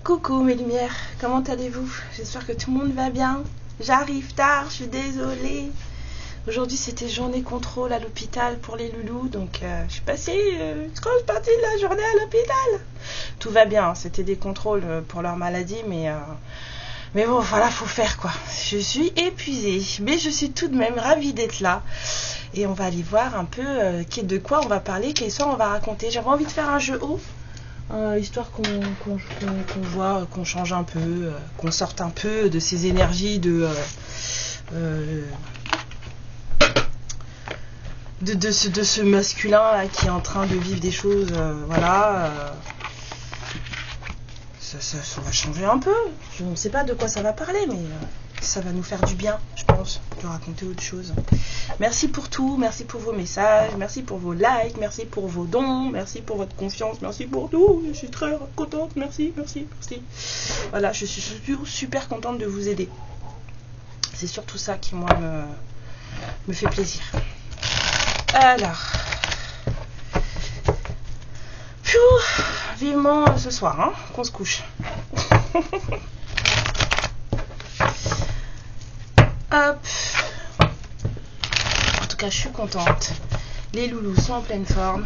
Coucou mes lumières, comment allez-vous? J'espère que tout le monde va bien. J'arrive tard, je suis désolée. Aujourd'hui c'était journée contrôle à l'hôpital pour les loulous, donc je suis passée une grosse partie de la journée à l'hôpital. Tout va bien, c'était des contrôles pour leur maladie, mais bon voilà, faut faire quoi. Je suis épuisée, mais je suis tout de même ravie d'être là. Et on va aller voir un peu de quoi on va parler, quelle histoire on va raconter. J'avais envie de faire un jeu haut. Histoire qu'on voit, qu'on change un peu, qu'on sorte un peu de ces énergies de ce masculin là, qui est en train de vivre des choses, voilà. Ça va changer un peu. Je ne sais pas de quoi ça va parler, mais ça va nous faire du bien, je pense, de raconter autre chose. Merci pour tout, merci pour vos messages, merci pour vos likes, merci pour vos dons, merci pour votre confiance, merci pour tout. Je suis très contente, merci. Voilà, je suis super contente de vous aider. C'est surtout ça qui, moi, me fait plaisir. Alors, vivement ce soir, hein, qu'on se couche. Hop. En tout cas, je suis contente. Les loulous sont en pleine forme.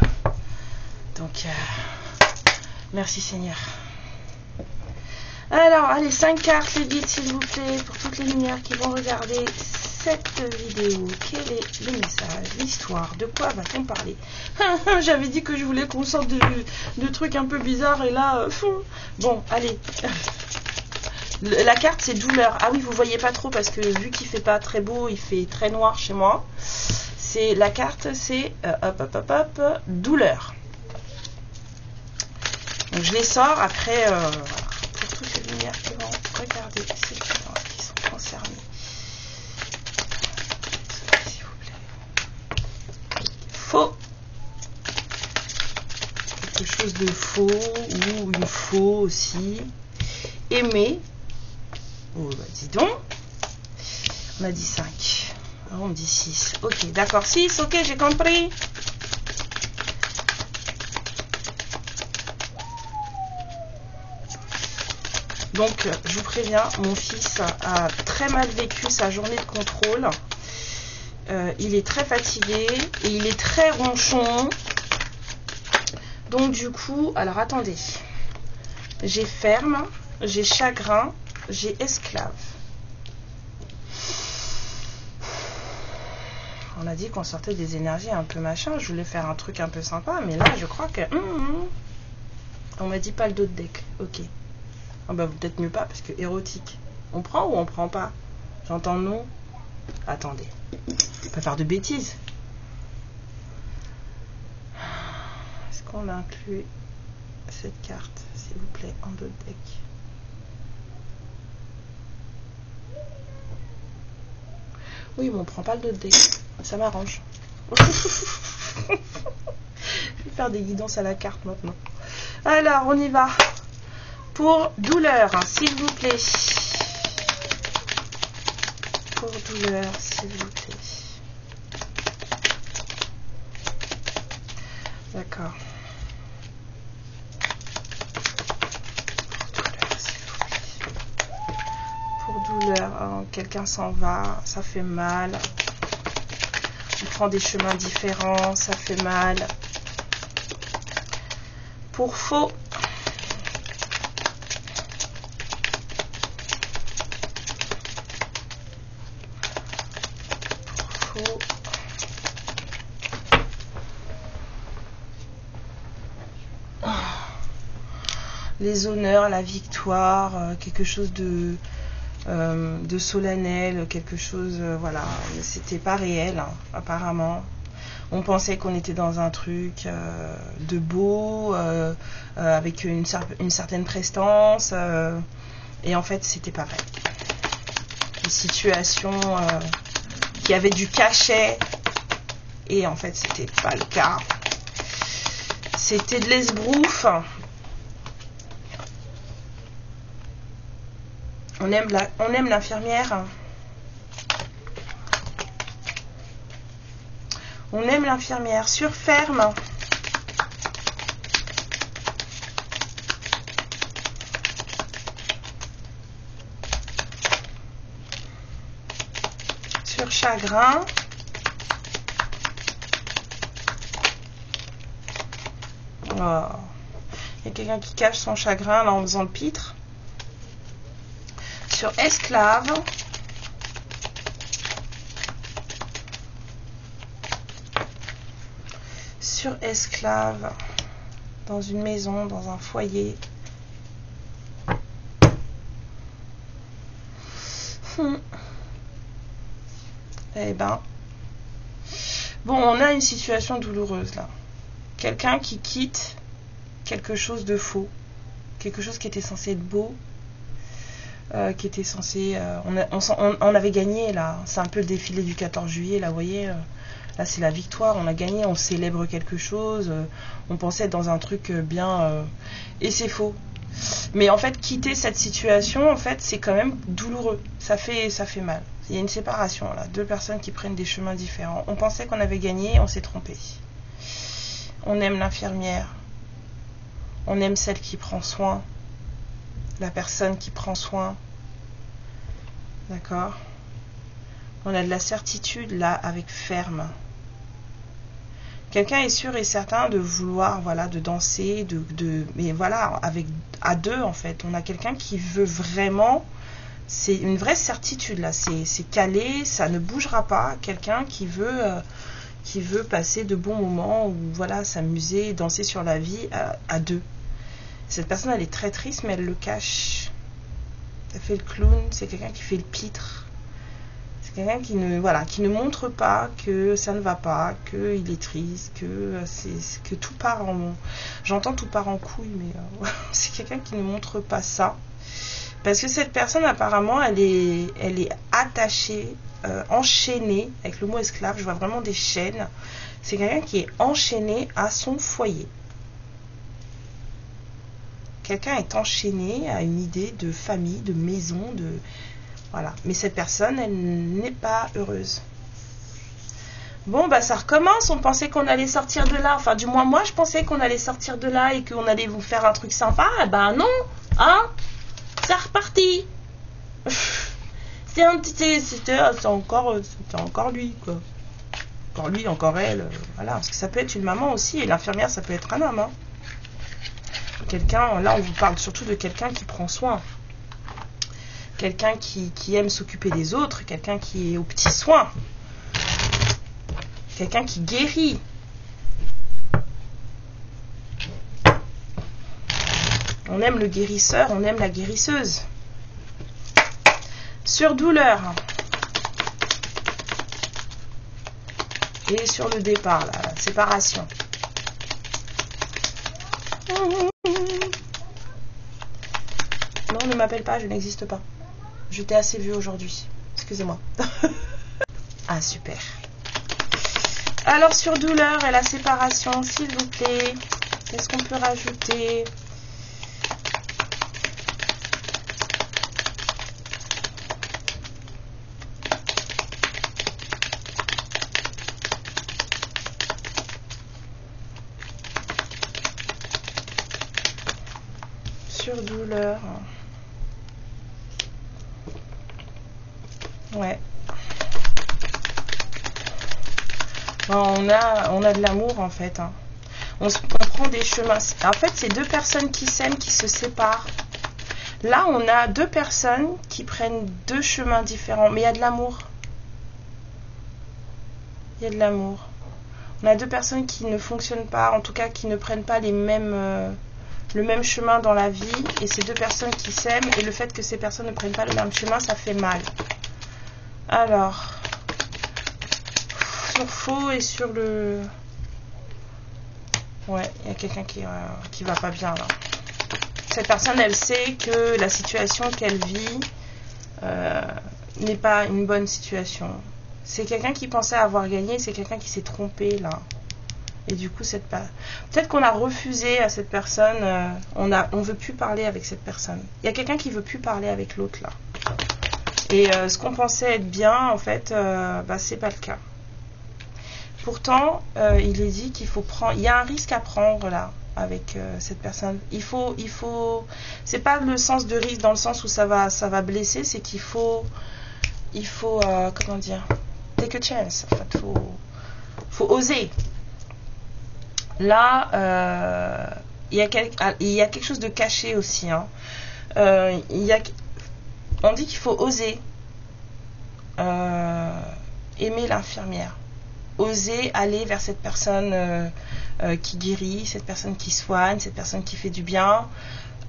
Donc, merci Seigneur. Alors, allez, 5 cartes, les guides, s'il vous plaît, pour toutes les lumières qui vont regarder cette vidéo. Quel est le message, l'histoire? De quoi va-t-on parler? J'avais dit que je voulais qu'on sorte de trucs un peu bizarres et là, bon, allez. La carte c'est douleur. Ah oui, vous voyez pas trop parce que vu qu'il fait pas très beau, il fait très noir chez moi. C'est la carte, c'est douleur. Donc je les sors après pour toutes les lumières qui vont regarder ces gens qui sont concernés. S'il vous plaît. Faux. Quelque chose de faux ou une faux aussi. Aimer. Oh bah dis donc. On a dit 5. Alors on dit 6. Ok, d'accord. 6, ok, j'ai compris. Donc, je vous préviens, mon fils a très mal vécu sa journée de contrôle. Il est très fatigué et il est très ronchon. Donc du coup, alors attendez. J'ai ferme, j'ai chagrin, j'ai esclave. On a dit qu'on sortait des énergies un peu machin. Je voulais faire un truc un peu sympa, mais là, je crois que... On m'a dit pas le dos de deck. Ok. Ah bah peut-être mieux pas, parce que érotique. On prend ou on prend pas? J'entends non. Attendez. On peut faire de bêtises. Est-ce qu'on a inclus cette carte, s'il vous plaît, en dos de deck? Oui, mais on prend pas le dos de deck. Ça m'arrange. Je vais faire des guidances à la carte maintenant. Alors, on y va. Pour douleur, s'il vous plaît. Pour douleur, s'il vous plaît. D'accord. Pour douleur, hein, quelqu'un s'en va, ça fait mal. On prend des chemins différents, ça fait mal. Pour faux. Les honneurs, la victoire, quelque chose de solennel, quelque chose, voilà, c'était pas réel, hein, apparemment. On pensait qu'on était dans un truc de beau, avec une certaine prestance, et en fait, c'était pas vrai. Une situation qui avait du cachet, et en fait, c'était pas le cas. C'était de l'esbrouf. On aime l'infirmière. On aime l'infirmière. Sur ferme. Sur chagrin. Oh. Il y a quelqu'un qui cache son chagrin là en faisant le pitre. Sur esclave. Sur esclave. Dans une maison, dans un foyer. Eh ben. Bon, on a une situation douloureuse là. Quelqu'un qui quitte quelque chose de faux. Quelque chose qui était censé être beau. Qui était censé... on avait gagné là. C'est un peu le défilé du 14 juillet là, vous voyez. Là c'est la victoire, on a gagné, on célèbre quelque chose. On pensait être dans un truc bien... et c'est faux. Mais en fait, quitter cette situation, en fait, c'est quand même douloureux. Ça fait mal. Il y a une séparation là. Deux personnes qui prennent des chemins différents. On pensait qu'on avait gagné, on s'est trompé. On aime l'infirmière. On aime celle qui prend soin. La personne qui prend soin. D'accord? On a de la certitude là avec ferme. Quelqu'un est sûr et certain de vouloir, voilà, de danser, mais voilà, à deux en fait. On a quelqu'un qui veut vraiment, c'est une vraie certitude là, c'est calé, ça ne bougera pas. Quelqu'un qui veut passer de bons moments, ou voilà, s'amuser, danser sur la vie à deux. Cette personne, elle est très triste, mais elle le cache. Elle fait le clown, c'est quelqu'un qui fait le pitre. C'est quelqu'un qui ne montre pas que ça ne va pas, qu'il est triste, que tout part en... J'entends tout part en couille, mais c'est quelqu'un qui ne montre pas ça. Parce que cette personne, apparemment, elle est attachée, enchaînée, avec le mot esclave, je vois vraiment des chaînes. C'est quelqu'un qui est enchaîné à son foyer. Quelqu'un est enchaîné à une idée de famille, de maison, de... Voilà. Mais cette personne, elle n'est pas heureuse. Bon, bah ça recommence. On pensait qu'on allait sortir de là. Enfin, du moins, moi, je pensais qu'on allait sortir de là et qu'on allait vous faire un truc sympa. Eh ben non. Hein? C'est reparti. C'était encore lui, quoi. Encore lui, encore elle. Voilà. Parce que ça peut être une maman aussi. Et l'infirmière, ça peut être un homme, hein. Quelqu'un, là on vous parle surtout de quelqu'un qui prend soin, quelqu'un qui aime s'occuper des autres, quelqu'un qui est aux petits soins, quelqu'un qui guérit. On aime le guérisseur, on aime la guérisseuse. Sur douleur. Et sur le départ, la séparation. Non, ne m'appelle pas, je n'existe pas. Je t'ai assez vu aujourd'hui. Excusez-moi. Ah, super. Alors, sur douleur et la séparation, s'il vous plaît, qu'est-ce qu'on peut rajouter? Sur douleur. Ouais. Bon, on a de l'amour en fait. Hein. On prend des chemins. En fait, c'est deux personnes qui s'aiment, qui se séparent. Là, on a deux personnes qui prennent deux chemins différents. Mais il y a de l'amour. Il y a de l'amour. On a deux personnes qui ne fonctionnent pas, en tout cas qui ne prennent pas le même chemin dans la vie. Et ces deux personnes qui s'aiment. Et le fait que ces personnes ne prennent pas le même chemin, ça fait mal. Alors, sur faux et sur le... Ouais, il y a quelqu'un qui va pas bien là. Cette personne, elle sait que la situation qu'elle vit n'est pas une bonne situation. C'est quelqu'un qui pensait avoir gagné, c'est quelqu'un qui s'est trompé là. Et du coup, peut-être qu'on a refusé à cette personne, on veut plus parler avec cette personne. Il y a quelqu'un qui veut plus parler avec l'autre là. Et ce qu'on pensait être bien, en fait, c'est pas le cas. Pourtant, il est dit qu'il faut prendre... Il y a un risque à prendre là avec cette personne. C'est pas le sens de risque dans le sens où ça va blesser, c'est qu'il faut... comment dire, take a chance. En fait, faut oser. Là, il y a quelque chose de caché aussi. Hein. On dit qu'il faut oser aimer l'infirmière. Oser aller vers cette personne qui guérit, cette personne qui soigne, cette personne qui fait du bien.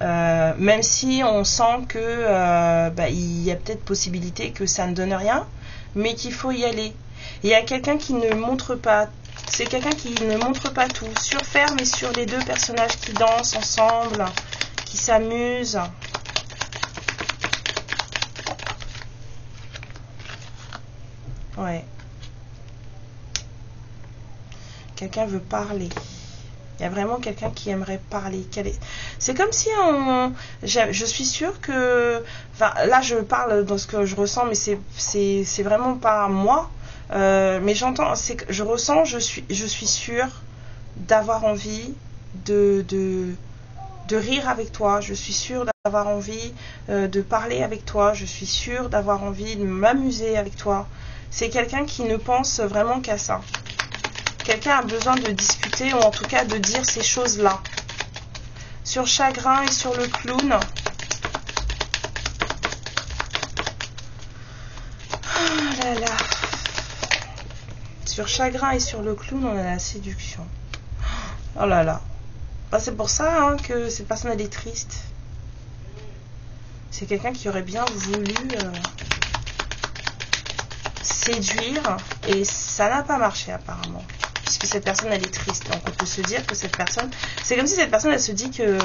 Même si on sent que il y a peut-être possibilité que ça ne donne rien, mais qu'il faut y aller. Il y a quelqu'un qui ne montre pas, c'est quelqu'un qui ne montre pas tout, sur ferme et sur les deux personnages qui dansent ensemble, qui s'amusent. Ouais. Quelqu'un veut parler. Il y a vraiment quelqu'un qui aimerait parler. C'est comme si je suis sûre que... Enfin, là, je parle dans ce que je ressens, mais c'est vraiment pas moi. Mais j'entends, je ressens, je suis sûre d'avoir envie de rire avec toi. Je suis sûre d'avoir envie de parler avec toi. Je suis sûre d'avoir envie de m'amuser avec toi. C'est quelqu'un qui ne pense vraiment qu'à ça. Quelqu'un a besoin de discuter, ou en tout cas de dire ces choses-là. Sur chagrin et sur le clown. Oh là là. Sur chagrin et sur le clown, on a la séduction. Oh là là. C'est pour ça que cette personne, elle est triste. C'est quelqu'un qui aurait bien voulu séduire, et ça n'a pas marché apparemment. Puisque cette personne, elle est triste. Donc on peut se dire que cette personne... C'est comme si cette personne, elle se dit qu'elle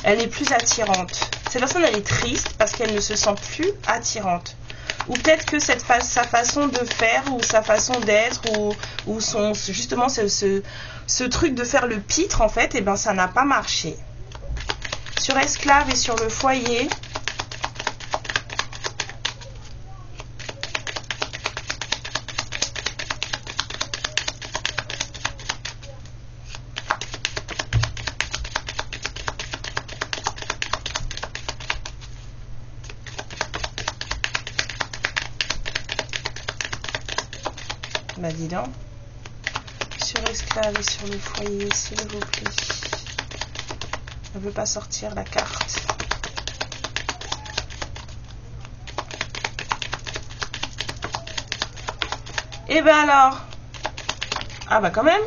n'est plus attirante. Cette personne, elle est triste parce qu'elle ne se sent plus attirante. Ou peut-être que sa façon de faire, ou sa façon d'être, ou justement ce truc de faire le pitre, en fait, ça n'a pas marché. Sur esclave et sur le foyer... dis donc. Sur esclave et sur le foyer, s'il vous plaît. On ne veut pas sortir la carte. Et alors. Ah quand même.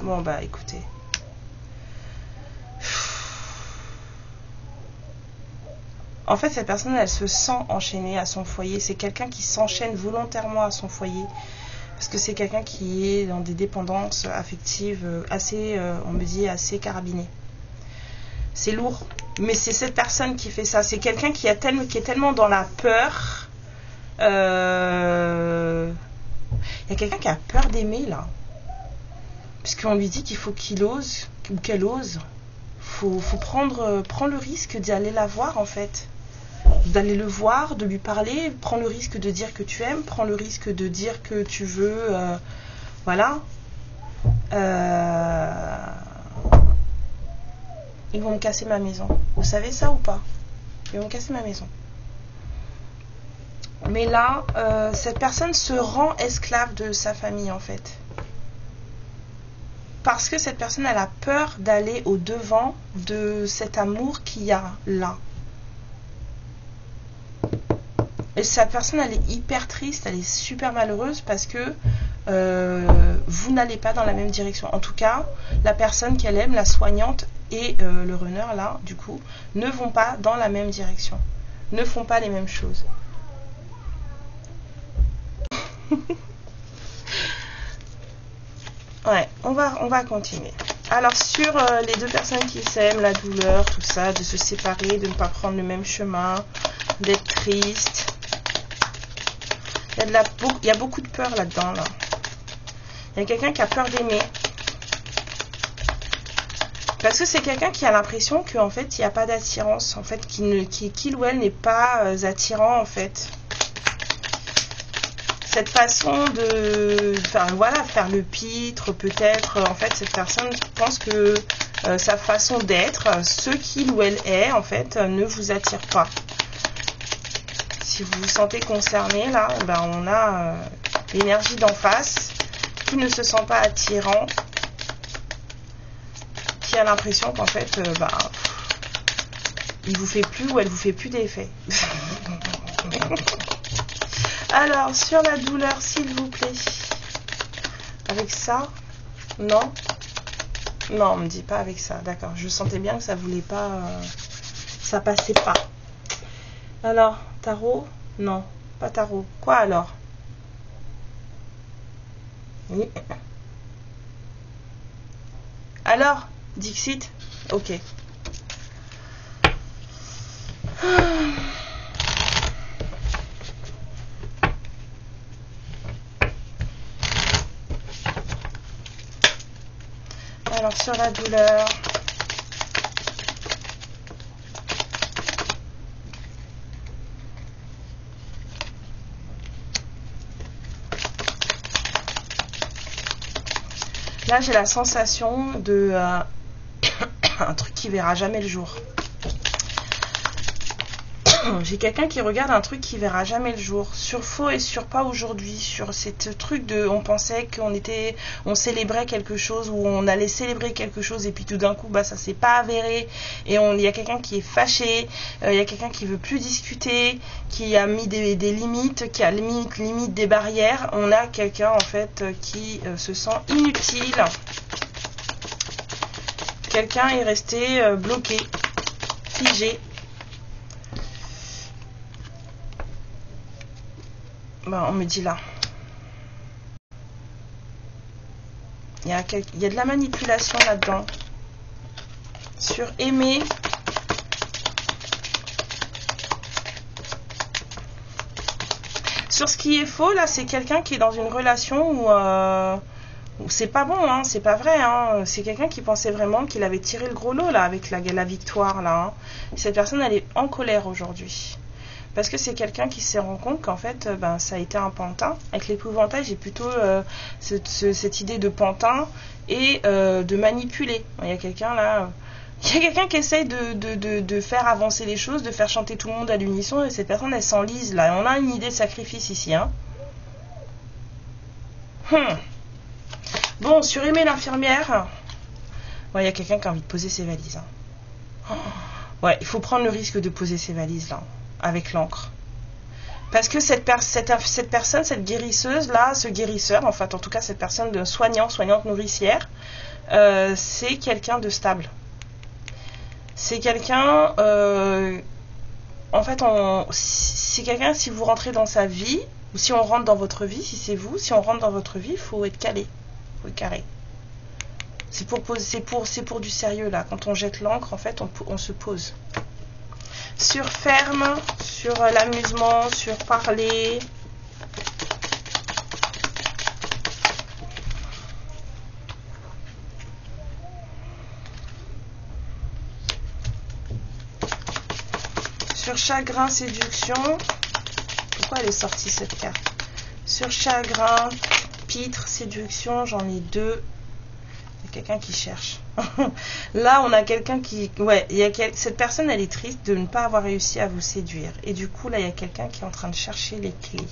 Bon écoutez. En fait, cette personne, elle se sent enchaînée à son foyer. C'est quelqu'un qui s'enchaîne volontairement à son foyer. Parce que c'est quelqu'un qui est dans des dépendances affectives assez, on me dit, assez carabinées. C'est lourd. Mais c'est cette personne qui fait ça. C'est quelqu'un qui est tellement dans la peur. Il y a quelqu'un qui a peur d'aimer, là. Puisqu'on lui dit qu'il faut qu'il ose, ou qu'elle ose. Faut prendre le risque d'aller la voir, en fait. D'aller le voir, de lui parler, prends le risque de dire que tu aimes, prends le risque de dire que tu veux, voilà. Ils vont me casser ma maison. Vous savez ça ou pas? Ils vont me casser ma maison. Mais là, cette personne se rend esclave de sa famille, en fait. Parce que cette personne, elle a peur d'aller au-devant de cet amour qu'il y a là. Et cette personne, elle est hyper triste, elle est super malheureuse parce que vous n'allez pas dans la même direction. En tout cas, la personne qu'elle aime, la soignante et le runner, là, du coup, ne vont pas dans la même direction. Ne font pas les mêmes choses. Ouais, on va continuer. Alors, sur les deux personnes qui s'aiment, la douleur, tout ça, de se séparer, de ne pas prendre le même chemin, d'être triste. Il y a beaucoup de peur là-dedans, là. Il y a quelqu'un qui a peur d'aimer. Parce que c'est quelqu'un qui a l'impression qu'en fait, il n'y a pas d'attirance. En fait, qu'il ou elle n'est pas attirant, en fait. cette façon de voilà, faire le pitre, peut-être, en fait, cette personne pense que sa façon d'être, ce qu'il ou elle est, en fait, ne vous attire pas. Si vous vous sentez concerné, là, ben, on a l'énergie d'en face qui ne se sent pas attirant, qui a l'impression qu'en fait, il vous fait plus ou elle vous fait plus d'effet. Alors, sur la douleur, s'il vous plaît. Avec ça? Non? Non, on me dit pas avec ça. D'accord. Je sentais bien que ça voulait pas... ça passait pas. Alors, tarot? Non, pas tarot. Quoi alors? Oui. Alors, Dixit? Ok. Alors, sur la douleur... Là, j'ai la sensation de un truc qui verra jamais le jour. J'ai quelqu'un qui regarde un truc qui verra jamais le jour. Sur faux et sur pas aujourd'hui. Sur ce truc de... On pensait on célébrait quelque chose ou on allait célébrer quelque chose et puis tout d'un coup, ça s'est pas avéré. Et il y a quelqu'un qui est fâché. Il y a quelqu'un qui veut plus discuter. Qui a mis des limites. Qui a limite des barrières. On a quelqu'un en fait qui se sent inutile. Quelqu'un est resté bloqué. Figé. On me dit là. Il y a de la manipulation là-dedans. Sur aimer. Sur ce qui est faux, là, c'est quelqu'un qui est dans une relation où c'est pas bon, hein, c'est pas vrai. Hein. C'est quelqu'un qui pensait vraiment qu'il avait tiré le gros lot, là, avec la victoire, là. Hein. Cette personne, elle est en colère aujourd'hui. Parce que c'est quelqu'un qui se rend compte qu'en fait, ça a été un pantin. Avec l'épouvantail, j'ai plutôt cette idée de pantin et de manipuler. Il y a quelqu'un là... Il y a quelqu'un qui essaye de faire avancer les choses, de faire chanter tout le monde à l'unisson, et cette personne, elle s'enlise là. On a une idée de sacrifice ici. Hein. Bon, sur aimer l'infirmière, il y a quelqu'un qui a envie de poser ses valises. Hein. Ouais, il faut prendre le risque de poser ses valises là. Avec l'encre. Parce que cette personne, cette guérisseuse là, ce guérisseur, en fait, en tout cas cette personne de soignante nourricière, c'est quelqu'un de stable. C'est quelqu'un, en fait, c'est quelqu'un, si vous rentrez dans sa vie, ou si on rentre dans votre vie, si c'est vous, si on rentre dans votre vie, il faut être calé, il faut être carré. C'est pour du sérieux là. Quand on jette l'encre, en fait, on se pose. Sur ferme, sur l'amusement, sur parler. Sur chagrin, séduction. Pourquoi elle est sortie cette carte? Sur chagrin, pitre, séduction, j'en ai deux. Il y a quelqu'un qui cherche. Là, on a quelqu'un qui... Ouais, cette personne, elle est triste de ne pas avoir réussi à vous séduire. Et du coup, là, il y a quelqu'un qui est en train de chercher les clés.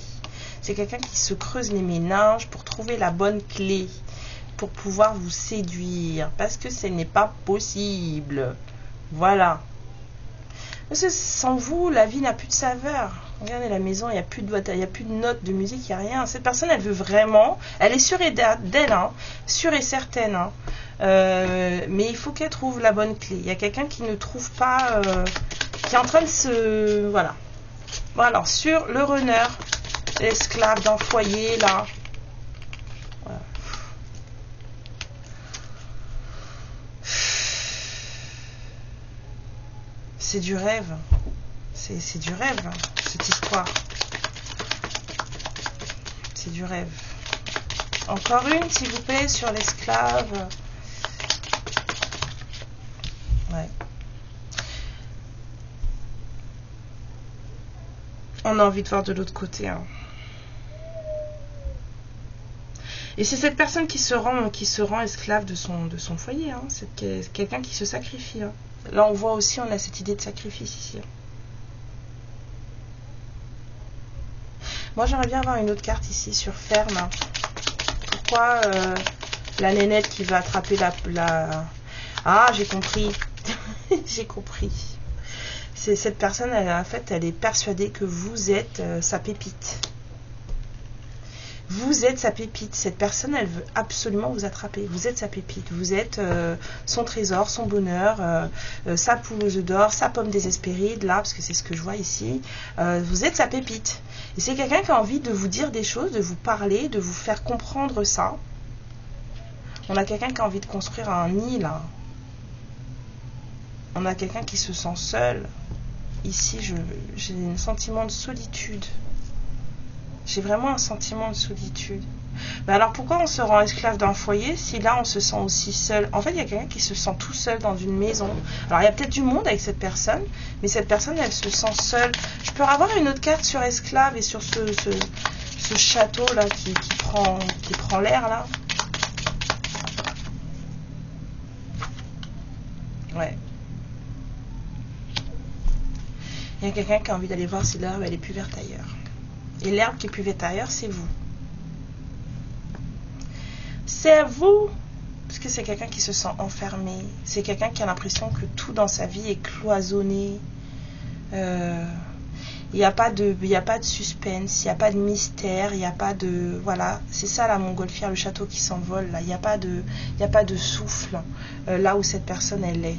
C'est quelqu'un qui se creuse les méninges pour trouver la bonne clé. Pour pouvoir vous séduire. Parce que ce n'est pas possible. Voilà. Parce que sans vous, la vie n'a plus de saveur. Regardez la maison, il n'y a plus de boîte, il n'y a plus de notes de musique, il n'y a rien. Cette personne, elle veut vraiment, elle est sûre d'elle, hein, sûre et certaine. Hein. Mais il faut qu'elle trouve la bonne clé. Il y a quelqu'un qui ne trouve pas, qui est en train de se... Voilà. Bon, alors, sur le runner, l'esclave d'un foyer, là. Voilà. C'est du rêve. C'est du rêve, cette histoire. C'est du rêve. Encore une, s'il vous plaît, sur l'esclave. Ouais. On a envie de voir de l'autre côté. Hein. Et c'est cette personne qui se rend esclave de son foyer. Hein. C'est quelqu'un qui se sacrifie. Hein. Là, on voit aussi, on a cette idée de sacrifice ici. Moi, j'aimerais bien avoir une autre carte ici sur ferme. Pourquoi la nénette qui va attraper la... Ah, j'ai compris. J'ai compris. C'est cette personne, en fait, elle est persuadée que vous êtes sa pépite. Vous êtes sa pépite. Cette personne, elle veut absolument vous attraper. Vous êtes sa pépite. Vous êtes son trésor, son bonheur, sa poule aux œufs d'or, sa pomme désespérée, là, parce que c'est ce que je vois ici. Vous êtes sa pépite. Et c'est quelqu'un qui a envie de vous dire des choses, de vous parler, de vous faire comprendre ça. On a quelqu'un qui a envie de construire un nid, là. On a quelqu'un qui se sent seul. Ici, j'ai un sentiment de solitude. J'ai vraiment un sentiment de solitude. Mais alors, pourquoi on se rend esclave d'un foyer si là, on se sent aussi seul? En fait, il y a quelqu'un qui se sent tout seul dans une maison. Alors, il y a peut-être du monde avec cette personne, mais cette personne, elle se sent seule. Je peux avoir une autre carte sur esclave et sur ce château-là qui prend l'air, là. Ouais. Il y a quelqu'un qui a envie d'aller voir si l'herbe elle est plus verte ailleurs. Et l'herbe qui est plus verte ailleurs, c'est vous. C'est vous. Parce que c'est quelqu'un qui se sent enfermé. C'est quelqu'un qui a l'impression que tout dans sa vie est cloisonné. Il n'y a pas de suspense, il n'y a pas de mystère, il n'y a pas de... Voilà, c'est ça la montgolfière, le château qui s'envole. Là, il n'y a pas de souffle là où cette personne elle est.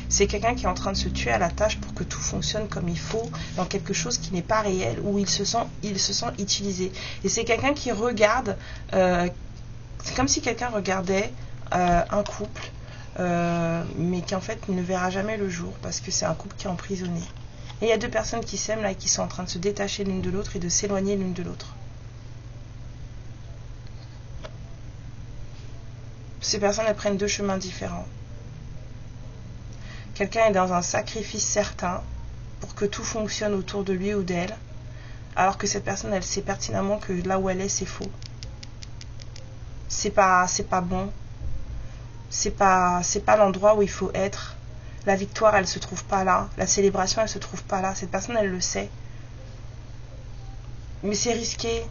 C'est quelqu'un qui est en train de se tuer à la tâche pour que tout fonctionne comme il faut, dans quelque chose qui n'est pas réel, où il se sent utilisé. Et c'est quelqu'un qui regarde, c'est comme si quelqu'un regardait un couple, mais qui en fait ne verra jamais le jour, parce que c'est un couple qui est emprisonné. Et il y a deux personnes qui s'aiment là, et qui sont en train de se détacher l'une de l'autre et de s'éloigner l'une de l'autre. Ces personnes, elles prennent deux chemins différents. Quelqu'un est dans un sacrifice certain pour que tout fonctionne autour de lui ou d'elle, alors que cette personne, elle sait pertinemment que là où elle est, c'est faux. C'est pas bon. C'est pas l'endroit où il faut être. La victoire, elle se trouve pas là. La célébration, elle se trouve pas là. Cette personne, elle le sait. Mais c'est risqué.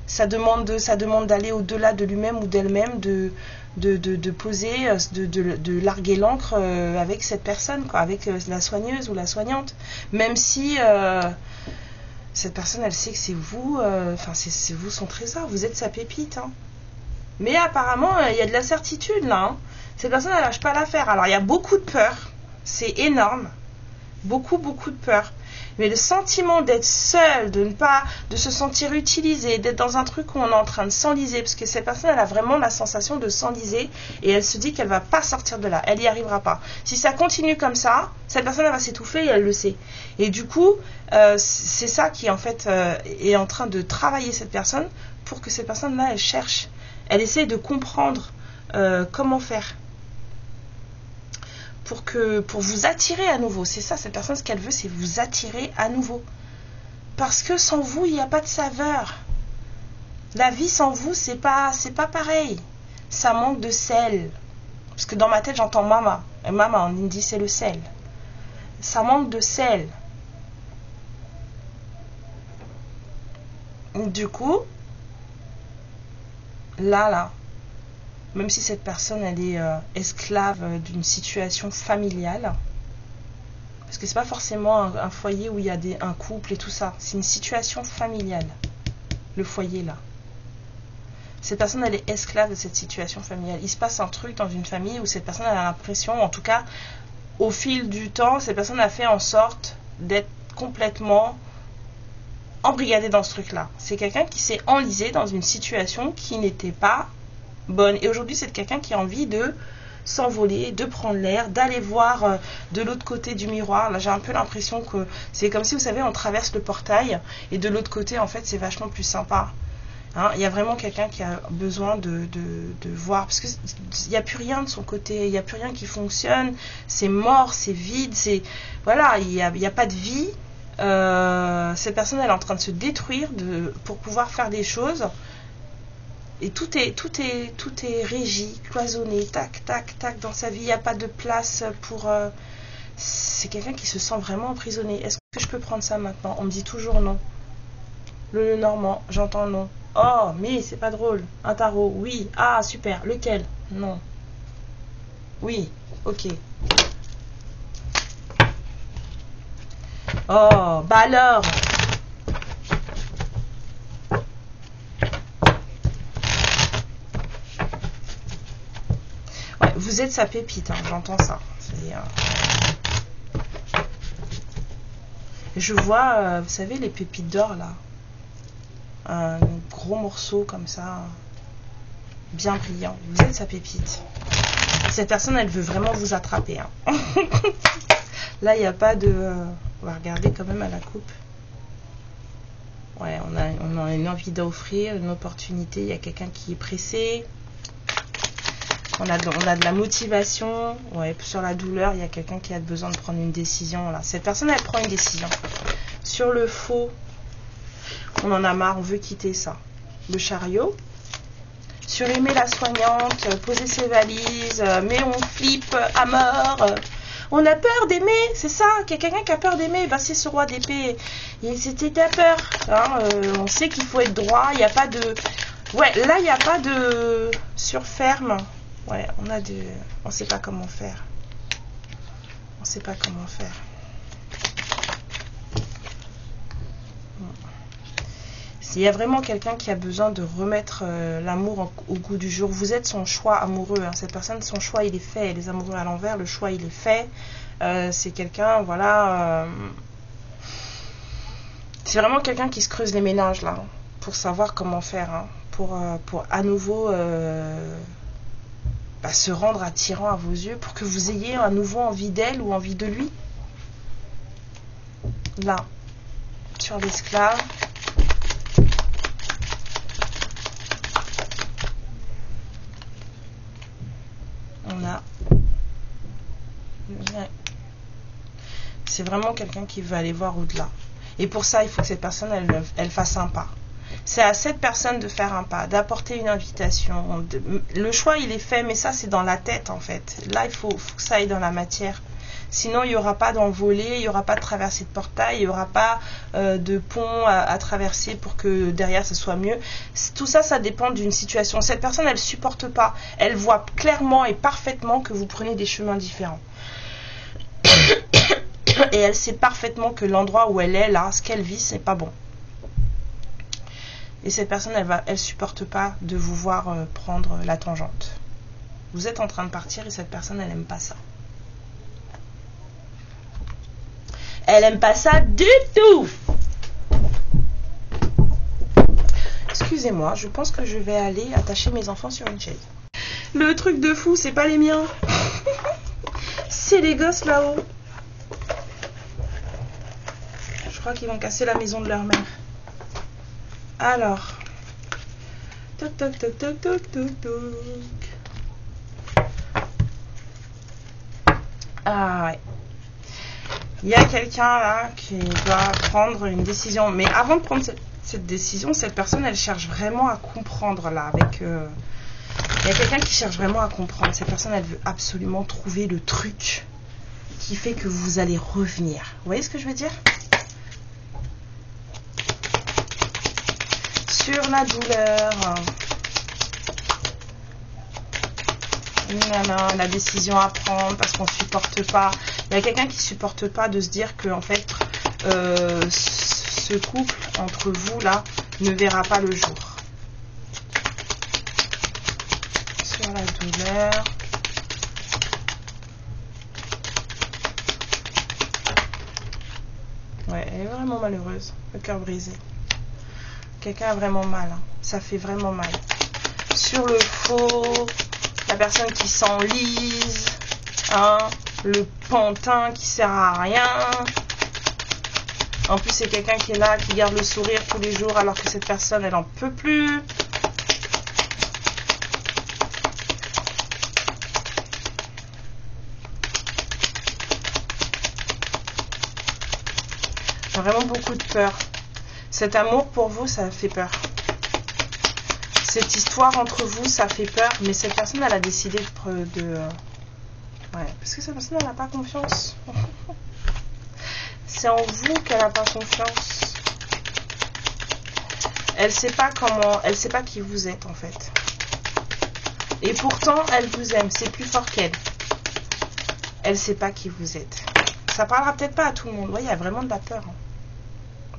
Ça demande d'aller au-delà de lui-même ou d'elle-même, de poser, de larguer l'encre avec cette personne, quoi, avec la soigneuse ou la soignante. Même si cette personne, elle sait que c'est vous, c'est vous son trésor, vous êtes sa pépite. Hein. Mais apparemment, il y a de la certitude là. Hein. Cette personne, elle lâche pas l'affaire. Alors, il y a beaucoup de peur, c'est énorme. Beaucoup de peur. Mais le sentiment d'être seul, de se sentir utilisé, d'être dans un truc où on est en train de s'enliser, parce que cette personne, elle a vraiment la sensation de s'enliser et elle se dit qu'elle va pas sortir de là, elle n'y arrivera pas. Si ça continue comme ça, cette personne, elle va s'étouffer et elle le sait. Et du coup, c'est ça qui en fait est en train de travailler cette personne pour que cette personne-là, elle cherche, elle essaie de comprendre comment faire. Pour vous attirer à nouveau. C'est ça, cette personne, ce qu'elle veut, c'est vous attirer à nouveau. Parce que sans vous, il n'y a pas de saveur. La vie sans vous, c'est pas pareil. Ça manque de sel. Parce que dans ma tête, j'entends mama. Et mama, en hindi, c'est le sel. Ça manque de sel. Du coup, là, même si cette personne, elle est esclave d'une situation familiale, parce que c'est pas forcément un foyer où il y a un couple et tout ça, c'est une situation familiale, le foyer là. Cette personne, elle est esclave de cette situation familiale. Il se passe un truc dans une famille où cette personne elle a l'impression, en tout cas, au fil du temps, cette personne a fait en sorte d'être complètement embrigadée dans ce truc-là. C'est quelqu'un qui s'est enlisé dans une situation qui n'était pas bonne. Et aujourd'hui, c'est quelqu'un qui a envie de s'envoler, de prendre l'air, d'aller voir de l'autre côté du miroir. Là, j'ai un peu l'impression que c'est comme si, vous savez, on traverse le portail et de l'autre côté, en fait, c'est vachement plus sympa. Hein, il y a vraiment quelqu'un qui a besoin de voir, parce qu'il n'y a plus rien de son côté, il n'y a plus rien qui fonctionne, c'est mort, c'est vide, voilà, il n'y a pas de vie. Cette personne, elle est en train de se détruire pour pouvoir faire des choses. Et tout est régi, cloisonné, tac, tac, tac. Dans sa vie, il n'y a pas de place pour... c'est quelqu'un qui se sent vraiment emprisonné. Est-ce que je peux prendre ça maintenant? On me dit toujours non. Le normand, j'entends non. Oh, mais c'est pas drôle. Un tarot, oui. Ah, super. Lequel? Non. Oui, ok. Oh, bah alors. Ouais, vous êtes sa pépite, hein, j'entends ça. Je vois, vous savez, les pépites d'or, là. Un gros morceau comme ça, bien brillant. Vous êtes sa pépite. Cette personne, elle veut vraiment vous attraper. Hein. Là, il n'y a pas de... on va regarder quand même à la coupe. Ouais, on a une envie d'offrir, une opportunité. Il y a quelqu'un qui est pressé. On a de la motivation. Ouais, sur la douleur, il y a quelqu'un qui a besoin de prendre une décision. Là. Cette personne, elle prend une décision. Sur le faux, on en a marre, on veut quitter ça. Le chariot. Sur aimer la soignante, poser ses valises, mais on flippe à mort. On a peur d'aimer, c'est ça. Quelqu'un qui a peur d'aimer, ben c'est ce roi d'épée. C'était à peur. Hein, on sait qu'il faut être droit, il n'y a pas de... Ouais, là, il n'y a pas de surferme. Ouais, on sait pas comment faire. On sait pas comment faire. S'il y a vraiment quelqu'un qui a besoin de remettre l'amour au goût du jour, vous êtes son choix amoureux. Hein. Cette personne, son choix, il est fait. Les amoureux à l'envers, le choix, il est fait. C'est quelqu'un, voilà... c'est vraiment quelqu'un qui se creuse les méninges, là, pour savoir comment faire. Hein, pour à nouveau... se rendre attirant à vos yeux, pour que vous ayez à nouveau envie d'elle ou envie de lui. Là, sur l'esclave. On a... Ouais. C'est vraiment quelqu'un qui veut aller voir au-delà. Et pour ça, il faut que cette personne, elle fasse un pas. C'est à cette personne de faire un pas, d'apporter une invitation. Le choix, il est fait, mais ça, c'est dans la tête, en fait. Là, il faut que ça aille dans la matière. Sinon, il n'y aura pas d'envolée, il n'y aura pas de traversée de portail, il n'y aura pas de pont à traverser pour que derrière, ce soit mieux. Tout ça, ça dépend d'une situation. Cette personne, elle ne supporte pas. Elle voit clairement et parfaitement que vous prenez des chemins différents. Et elle sait parfaitement que l'endroit où elle est, là, ce qu'elle vit, c'est pas bon. Et cette personne, elle supporte pas de vous voir prendre la tangente. Vous êtes en train de partir et cette personne, elle aime pas ça. Elle aime pas ça du tout. Excusez-moi, je pense que je vais aller attacher mes enfants sur une chaise. Le truc de fou, c'est pas les miens. C'est les gosses là-haut. Je crois qu'ils vont casser la maison de leur mère. Alors, toc toc toc toc toc toc toc. Ah ouais. Il y a quelqu'un là qui doit prendre une décision. Mais avant de prendre cette décision, cette personne, elle cherche vraiment à comprendre là. Il y a quelqu'un qui cherche vraiment à comprendre. Cette personne, elle veut absolument trouver le truc qui fait que vous allez revenir. Vous voyez ce que je veux dire ? Sur la douleur, la décision à prendre parce qu'on ne supporte pas. Il y a quelqu'un qui ne supporte pas de se dire que en fait, ce couple entre vous là ne verra pas le jour. Sur la douleur. Ouais, elle est vraiment malheureuse, le cœur brisé. Quelqu'un a vraiment mal, hein. Ça fait vraiment mal. Sur le faux, la personne qui s'enlise, hein, le pantin qui sert à rien. En plus, c'est quelqu'un qui est là, qui garde le sourire tous les jours, alors que cette personne, elle en peut plus. J'ai vraiment beaucoup de peur. Cet amour pour vous, ça fait peur. Cette histoire entre vous, ça fait peur, mais cette personne, elle a décidé ouais, parce que cette personne, elle n'a pas confiance. C'est en vous qu'elle n'a pas confiance. Elle sait pas qui vous êtes en fait. Et pourtant, elle vous aime, c'est plus fort qu'elle. Elle sait pas qui vous êtes. Ça parlera peut-être pas à tout le monde. Vous voyez, il y a vraiment de la peur. Hein.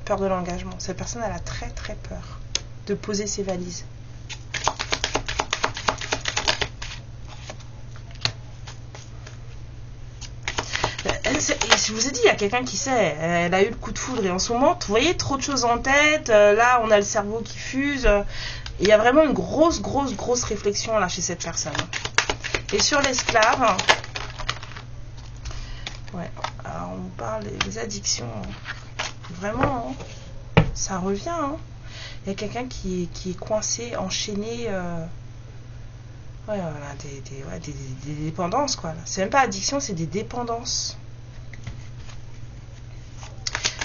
Peur de l'engagement. Cette personne, elle a très très peur de poser ses valises. Je vous ai dit, il y a quelqu'un qui sait, elle a eu le coup de foudre et en ce moment, vous voyez, trop de choses en tête, là on a le cerveau qui fuse, il y a vraiment une grosse réflexion là chez cette personne. Et sur l'esclave, ouais, alors on parle des addictions, vraiment, hein, ça revient, hein. Il y a quelqu'un qui est coincé, enchaîné, ouais, voilà, des dépendances quoi. C'est même pas addiction, c'est des dépendances.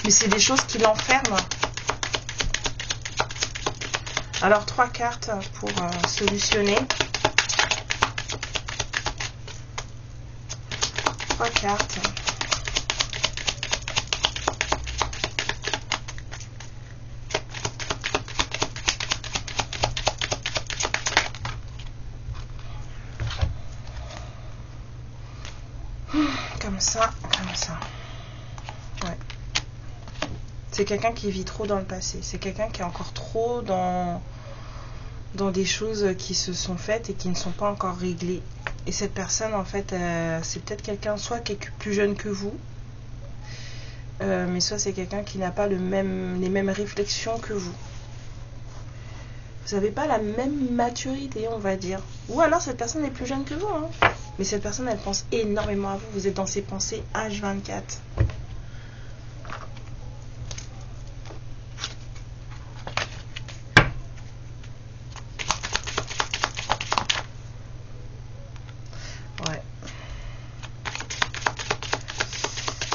Mais c'est des choses qui l'enferment. Alors 3 cartes pour solutionner. 3 cartes. Comme ça, comme ça. Ouais. C'est quelqu'un qui vit trop dans le passé. C'est quelqu'un qui est encore trop dans des choses qui se sont faites et qui ne sont pas encore réglées. Et cette personne, en fait, c'est peut-être quelqu'un soit qui est plus jeune que vous, mais soit c'est quelqu'un qui n'a pas les mêmes réflexions que vous. Vous n'avez pas la même maturité, on va dire. Ou alors cette personne est plus jeune que vous. Hein. Mais cette personne, elle pense énormément à vous. Vous êtes dans ses pensées H24.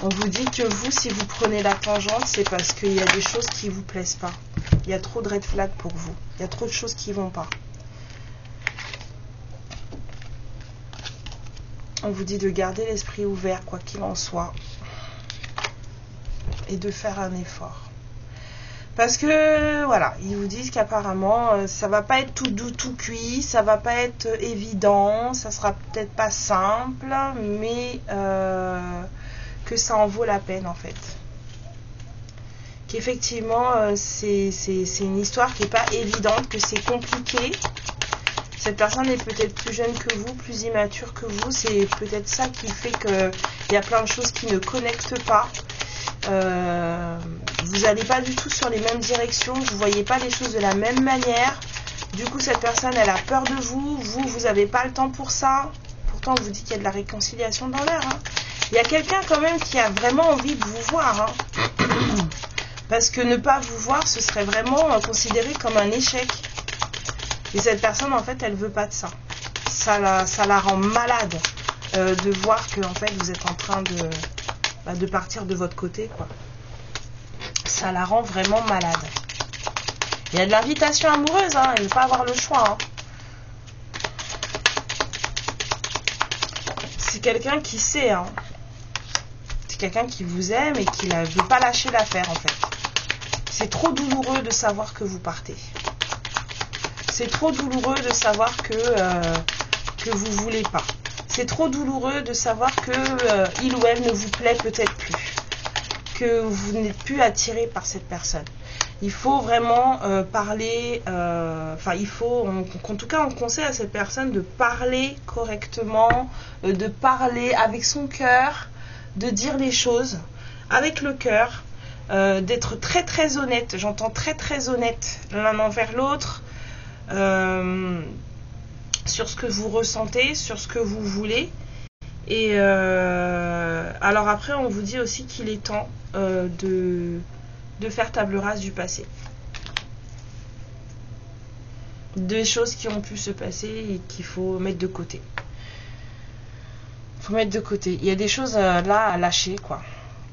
On vous dit que vous, si vous prenez la tangente, c'est parce qu'il y a des choses qui ne vous plaisent pas. Il y a trop de red flags pour vous. Il y a trop de choses qui ne vont pas. On vous dit de garder l'esprit ouvert, quoi qu'il en soit. Et de faire un effort. Parce que, voilà, ils vous disent qu'apparemment, ça va pas être tout doux, tout cuit. Ça va pas être évident. Ça sera peut-être pas simple. Mais... que ça en vaut la peine en fait. Qu'effectivement c'est une histoire qui n'est pas évidente, que c'est compliqué. Cette personne est peut-être plus jeune que vous, plus immature que vous. C'est peut-être ça qui fait qu'il y a plein de choses qui ne connectent pas. Vous n'allez pas du tout sur les mêmes directions, vous ne voyez pas les choses de la même manière. Du coup cette personne elle a peur de vous, vous n'avez pas le temps pour ça. Pourtant on vous dit qu'il y a de la réconciliation dans l'air. Hein. Il y a quelqu'un quand même qui a vraiment envie de vous voir. Hein. Parce que ne pas vous voir, ce serait vraiment considéré comme un échec. Et cette personne, en fait, elle veut pas de ça. Ça la rend malade de voir que en fait, vous êtes en train de partir de votre côté, quoi. Ça la rend vraiment malade. Il y a de l'invitation amoureuse, hein. Elle ne veut pas avoir le choix. Hein. C'est quelqu'un qui sait, hein. Quelqu'un qui vous aime et qui ne veut pas lâcher l'affaire en fait. C'est trop douloureux de savoir que vous partez. C'est trop douloureux de savoir que vous ne voulez pas. C'est trop douloureux de savoir que il ou elle ne vous plaît peut-être plus. Que vous n'êtes plus attiré par cette personne. Il faut vraiment parler, il faut, en tout cas on conseille à cette personne de parler correctement, de parler avec son cœur, de dire les choses avec le cœur, d'être très très honnête, j'entends très très honnête l'un envers l'autre, sur ce que vous ressentez, sur ce que vous voulez. Et alors après on vous dit aussi qu'il est temps de faire table rase du passé. Des choses qui ont pu se passer et qu'il faut mettre de côté. Mettre de côté. Il y a des choses là à lâcher, quoi.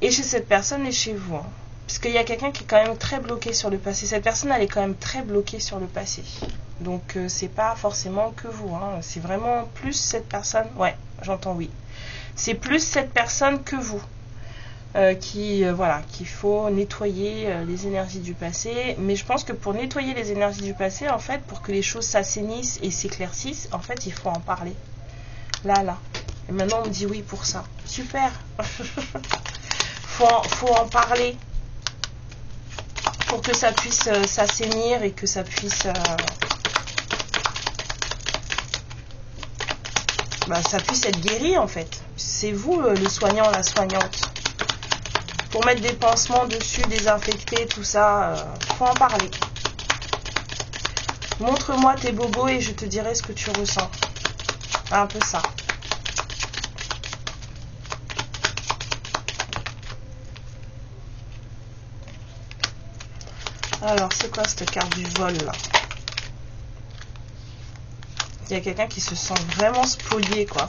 Et chez cette personne et chez vous. Hein. Parce qu'il y a quelqu'un qui est quand même très bloqué sur le passé. Cette personne, elle est quand même très bloquée sur le passé. Donc c'est pas forcément que vous, hein. C'est vraiment plus cette personne. Ouais, j'entends oui. C'est plus cette personne que vous. Voilà, qu'il faut nettoyer les énergies du passé. Mais je pense que pour nettoyer les énergies du passé, en fait, pour que les choses s'assainissent et s'éclaircissent, en fait, il faut en parler. Là. Et maintenant, on me dit oui pour ça. Super. faut en parler pour que ça puisse s'assainir et que ça puisse... ça puisse être guéri, en fait. C'est vous, le soignant, la soignante. Pour mettre des pansements dessus, désinfecter, tout ça, faut en parler. Montre-moi tes bobos et je te dirai ce que tu ressens. Un peu ça. Alors, c'est quoi cette carte du vol, là? Il y a quelqu'un qui se sent vraiment spolié, quoi.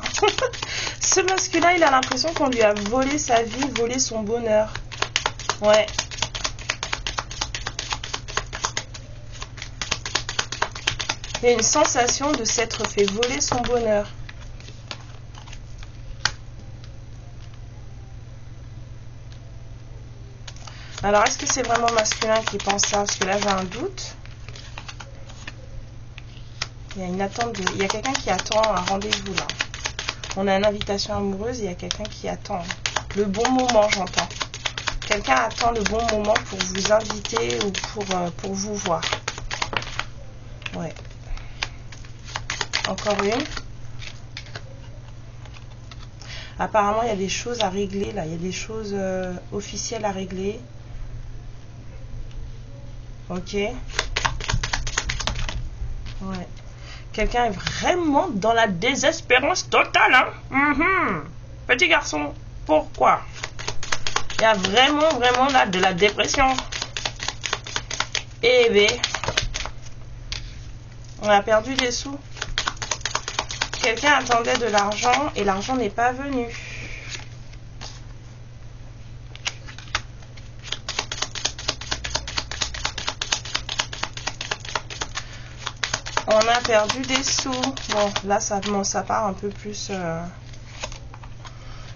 Ce masculin, il a l'impression qu'on lui a volé sa vie, volé son bonheur. Ouais. Il y a une sensation de s'être fait voler son bonheur. Alors, est-ce que c'est vraiment masculin qui pense ça? Parce que là, j'ai un doute. Il y a une attente il y a quelqu'un qui attend un rendez-vous, là. On a une invitation amoureuse, il y a quelqu'un qui attend le bon moment, j'entends. Quelqu'un attend le bon moment pour vous inviter ou pour vous voir. Ouais. Encore une. Apparemment, il y a des choses à régler, là. Il y a des choses officielles à régler. Ok. Ouais. Quelqu'un est vraiment dans la désespérance totale, hein. Petit garçon, pourquoi? Il y a vraiment là de la dépression. Eh bien, on a perdu des sous. Quelqu'un attendait de l'argent et l'argent n'est pas venu. On a perdu des sous. Bon, là, ça part un peu plus...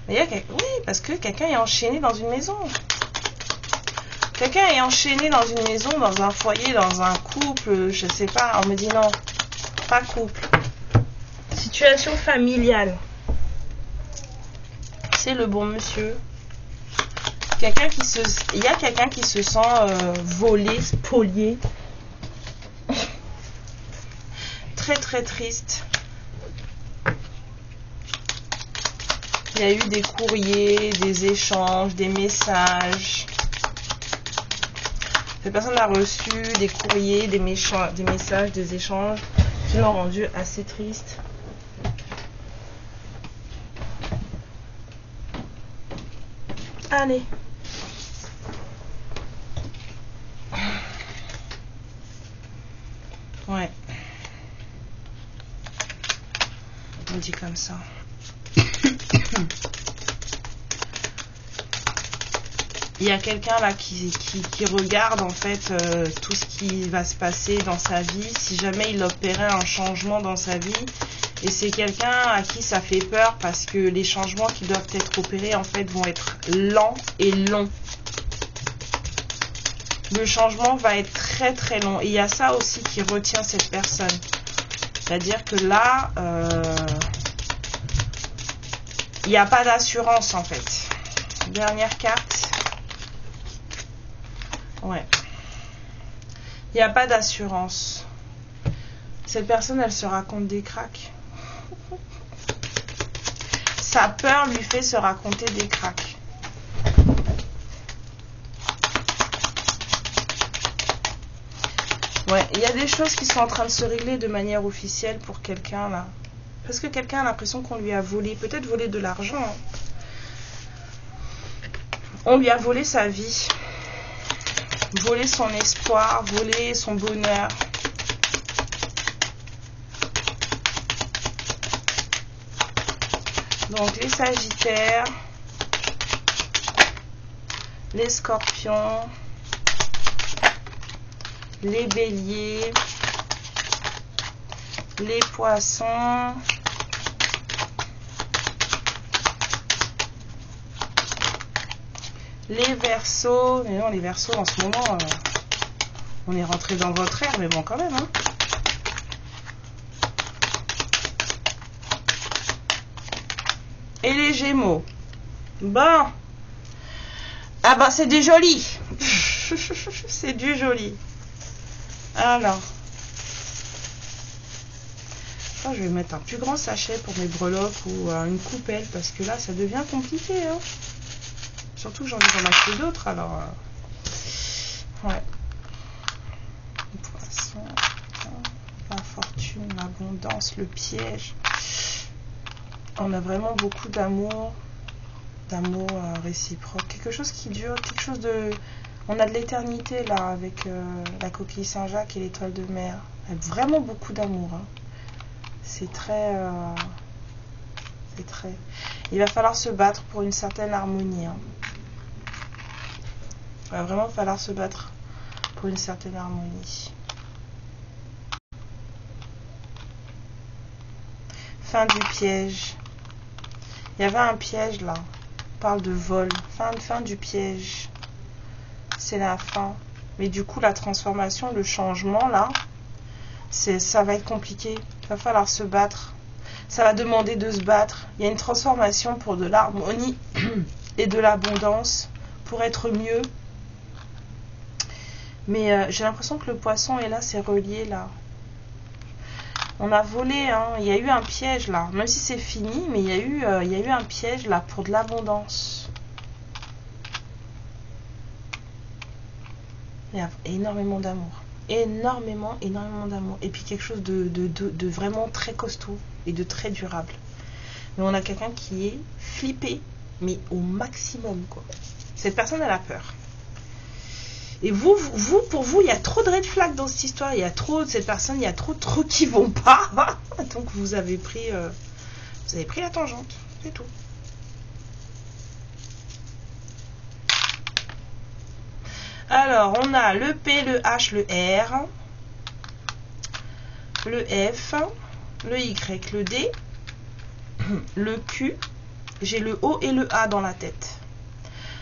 Mais il y a oui, parce que quelqu'un est enchaîné dans une maison. Quelqu'un est enchaîné dans une maison, dans un foyer, dans un couple, je sais pas. On me dit non, pas couple. Situation familiale. C'est le bon monsieur. Il y a quelqu'un qui se sent volé, spolié. Très triste. Il y a eu des courriers, des échanges, des messages. Cette personne a reçu des courriers, des messages, des échanges qui l'ont rendu assez triste. Allez. Ouais. On dit comme ça. Il y a quelqu'un là qui regarde en fait tout ce qui va se passer dans sa vie, si jamais il opérait un changement dans sa vie. Et c'est quelqu'un à qui ça fait peur parce que les changements qui doivent être opérés en fait vont être lents et longs. Le changement va être très long. Et il y a ça aussi qui retient cette personne. C'est-à-dire que là, il n'y a pas d'assurance en fait. Dernière carte. Ouais. Il n'y a pas d'assurance. Cette personne, elle se raconte des cracks. Sa peur lui fait se raconter des cracks. Ouais, il y a des choses qui sont en train de se régler de manière officielle pour quelqu'un là. Parce que quelqu'un a l'impression qu'on lui a volé, peut-être volé de l'argent. Hein. On lui a volé sa vie. Voler son espoir, voler son bonheur. Donc les Sagittaires, les Scorpions, les Béliers, Les poissons. Les Verseaux. Mais non, les Verseaux, en ce moment, on est rentré dans votre ère, mais bon, quand même, hein. Et les Gémeaux. Bon. Ah bah, c'est du joli. C'est du joli. Alors. Oh, je vais mettre un plus grand sachet pour mes breloques ou une coupelle, parce que là, ça devient compliqué, hein. Surtout que j'en ai ramassé d'autres, alors... ouais. Le poisson, la fortune, l'abondance, le piège. On a vraiment beaucoup d'amour réciproque. Quelque chose qui dure, quelque chose de... On a de l'éternité, là, avec la coquille Saint-Jacques et l'étoile de mer. Vraiment beaucoup d'amour, hein. C'est très... Il va falloir se battre pour une certaine harmonie, hein. Il va vraiment falloir se battre pour une certaine harmonie. Fin du piège. Il y avait un piège là. On parle de vol. Fin du piège. C'est la fin. Mais du coup, la transformation, le changement là, ça va être compliqué. Il va falloir se battre. Ça va demander de se battre. Il y a une transformation pour de l'harmonie et de l'abondance, pour être mieux. Mais j'ai l'impression que le poisson est là, c'est relié là. On a volé, hein. Il y a eu un piège là. Même si c'est fini, mais il y a eu un piège là pour de l'abondance. Il y a énormément d'amour. Énormément d'amour. Et puis quelque chose de vraiment très costaud et de très durable. Mais on a quelqu'un qui est flippé, mais au maximum, quoi. Cette personne, elle a peur. Et vous, pour vous, il y a trop de red flags dans cette histoire. Il y a trop de cette personne, il y a trop de trucs qui vont pas. Donc vous avez pris la tangente, c'est tout. Alors, on a le P, le H, le R, le F, le Y, le D, le Q. J'ai le O et le A dans la tête.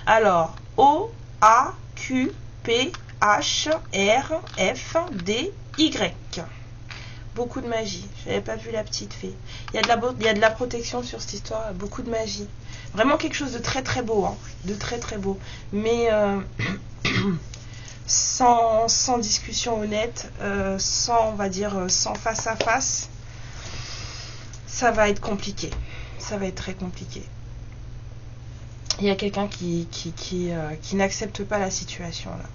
Alors, O, A, Q, P, H, R, F, D, Y. Beaucoup de magie. Je n'avais pas vu la petite fée. Il y a de la protection sur cette histoire. Beaucoup de magie. Vraiment quelque chose de très très beau. Hein. De très très beau. Mais sans discussion honnête, sans, on va dire, sans face à face, ça va être compliqué. Ça va être très compliqué. Il y a quelqu'un qui n'accepte pas la situation là.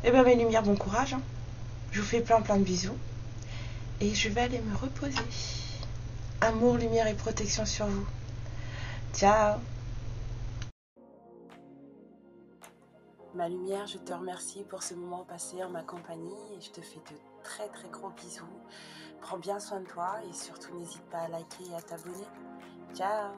Eh bien mes lumières, bon courage. Hein. Je vous fais plein de bisous. Et je vais aller me reposer. Amour, lumière et protection sur vous. Ciao. Ma lumière, je te remercie pour ce moment passé en ma compagnie. Et je te fais de très très gros bisous. Prends bien soin de toi et surtout n'hésite pas à liker et à t'abonner. Ciao.